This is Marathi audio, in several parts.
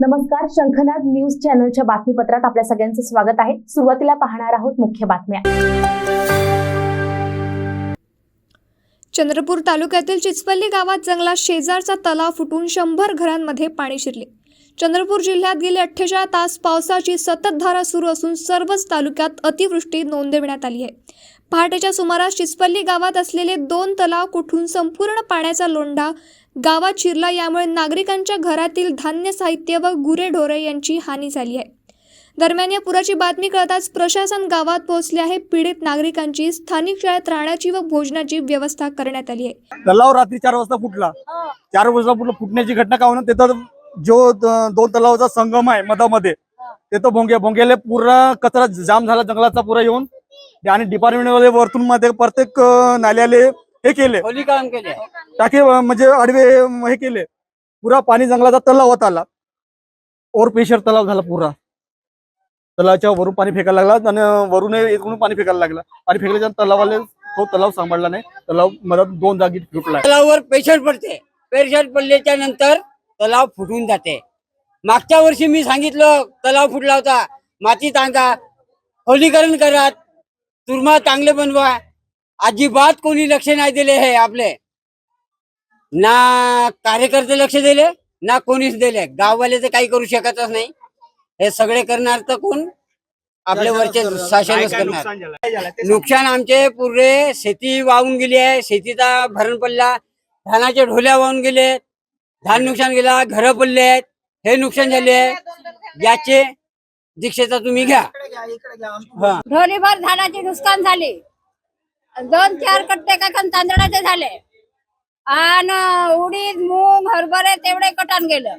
नमस्कार, शंखनाद न्यूज चॅनलच्या बातमीपत्रात आपल्या सगळ्यांचं स्वागत आहे। सुरुवातीला पाहणार आहोत मुख्य बातम्या। चंद्रपूर तालुक्यातील चिचपल्ली गावात जंगलात शेजारचा तलाव फुटून 100 घरांमध्ये पाणी शिरले। चंद्रपूर जिल्ह्यात गेले 48 तास पावसाची सततधार सुरू असून सर्वच तालुक्यात अतिवृष्टी नोंदवण्यात आली आहे। पहाटेच्या सुमारास चिचपल्ली गावात असलेले 2 तलाव कुठून संपूर्ण पाण्याचा लोंढा गावात शिरला, यामुळे नागरिकांच्या घरातील धान्य साहित्य व गुरेढोरे यांची हानी झाली आहे। दरम्यान या पुराची बातमी कळताच प्रशासन गावात पोहोचले आहे। पीडित नागरिकांची स्थानिक शाळेत राहण्याची व भोजनाची व्यवस्था करण्यात आली आहे। तलाव रात्री 4 वाजता फुटला। 4 वाजता फुटण्याची घटना का होणार, तिथं जो 2 तलावाचा संगम आहे मधामध्ये, तिथं भोंग्याला पुरा कचरा जाम झाला जंगलाचा पुरा येऊन, आणि डिपार्टमेंट वाले वरतून मध्ये प्रत्येक नाल्याले हे केले, टाके म्हणजे आडवे हे केले, पुरा पाणी जंगलाचा तलावात आला। ओव्हर प्रेशर तलाव झाला पुरा। तलावाच्या वरून पाणी फेकायला लागला आणि वरून इकडून पाणी फेकायला लागला। पाणी फेकल्याच्या तलावाले तो तलाव सांभाळला नाही, तलाव मधात 2 जागी फुटला। तलावावर प्रेशर पडते, प्रेशर पडल्याच्या नंतर तलाव फुटून जाते। मागच्या वर्षी मी सांगितलं तलाव फुटला होता, माती टांगा, खोलीकरण करा, तुरमा चांगले बनवा, अजिबात कोणी लक्ष नाही दिले। हे आपले ना कार्यकर्ते लक्ष दिले ना कोणीच दिले। गाववाले तर काही करू शकतच नाही, हे सगळे करणार तर कोण, आपले वरचे शासनच करणार। नुकसान आमचे पुरे शेती वाहून गेली आहे, शेतीचा भरण पडला, धानाचे ढोल्या वाहून गेले, धान नुकसान गेला, घर पडले आहेत, हे नुकसान झाले आहे। याचे दीक्षेचा तुम्ही घ्या। ढोलीभर धानाचे नुकसान झाले, 2-4 कट्टे काकण तांदळाचे झाले, आणि उडीद मूग हरभरे तेवढे कटान गेलं।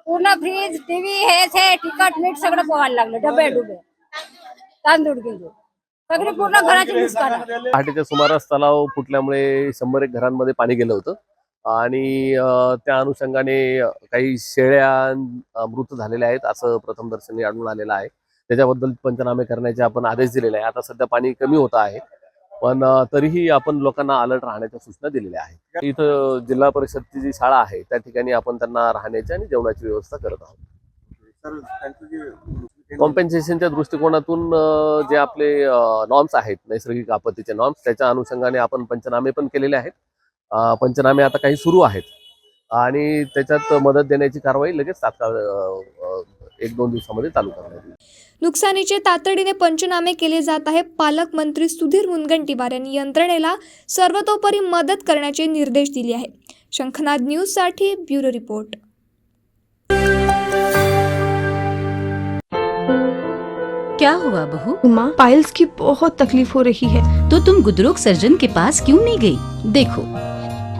पूर्ण फ्रीज टीव्ही हे तिखट मीठ सगळं पोहायला लागलं, डबे डुबे तांदूळ गेले, सगळे पूर्ण घराचे नुकसान। पहाटेच्या सुमारास तलाव फुटल्यामुळे 100 एक घरांमध्ये पाणी गेलं होतं, आणि त्या अनुषंगाने काही शेळ्या मृत झालेल्या आहेत असं प्रथमदर्शनी आढळून आलेलं आहे। त्याच्याबद्दल पंचनामे करण्याचे आपण आदेश दिलेले आहे। आता सध्या पाणी कमी होत आहे, पण तरीही आपण लोकांना अलर्ट राहण्याच्या सूचना दिलेल्या आहेत। इथं जिल्हा परिषदची जी शाळा आहे त्या ठिकाणी आपण त्यांना राहण्याची आणि जेवणाची व्यवस्था करत आहोत। कॉम्पेन्सेशनच्या दृष्टिकोनातून जे आपले नॉर्म्स आहेत, नैसर्गिक आपत्तीचे नॉर्म्स, त्याच्या अनुषंगाने आपण पंचनामे पण केलेले आहेत। पंचनामे आता काही सुरू आहेत, आणि त्याच्यात मदत देण्याची कारवाई लगेच तात्काळ 1-2 दिवसामध्ये चालू करण्यात येईल। नुकसानीचे तातडीने पंचनामे केले जात आहे। पालकमंत्री सुधीर मुनगंटीवार यांनी यंत्रणेला सर्वतोपरी मदत करण्याचे निर्देश दिले आहेत। शंखनाद न्यूज साठी ब्युरो रिपोर्ट। क्या हुआ बहू? माँ, पाइल्स की बहुत तकलीफ हो रही है। तो तुम गुदरोग सर्जन के पास क्यों नहीं गई? देखो,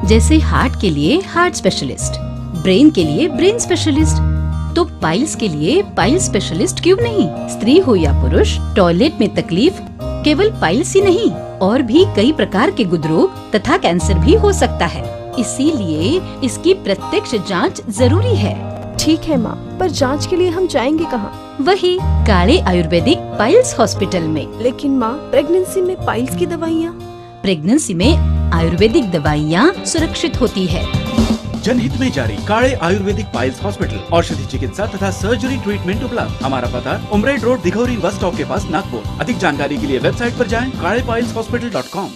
जैसे हार्ट के लिए हार्ट स्पेशलिस्ट, ब्रेन के लिए ब्रेन स्पेशलिस्ट, तो पाइल्स के लिए पाइल्स स्पेशलिस्ट क्यों नहीं? स्त्री हो या पुरुष, टॉयलेट में तकलीफ केवल पाइल्स ही नहीं, और भी कई प्रकार के गुदरोग तथा कैंसर भी हो सकता है। इसीलिए इसकी प्रत्यक्ष जांच जरूरी है। ठीक है माँ, पर जांच के लिए हम जाएंगे कहाँ? वही काले आयुर्वेदिक पाइल्स हॉस्पिटल में। लेकिन माँ, प्रेगनेंसी में पाइल्स की दवाइयाँ? प्रेगनेंसी में आयुर्वेदिक दवाइयाँ सुरक्षित होती है। जनहित में जारी काले आयुर्वेदिक पाइल्स हॉस्पिटल, औषधि चिकित्सा तथा सर्जरी ट्रीटमेंट उपलब्ध। हमारा पता उमरेड रोड, दिघौरी बस स्टॉप के पास, नागपुर। अधिक जानकारी के लिए वेबसाइट पर जाएं kalepileshhospital.com।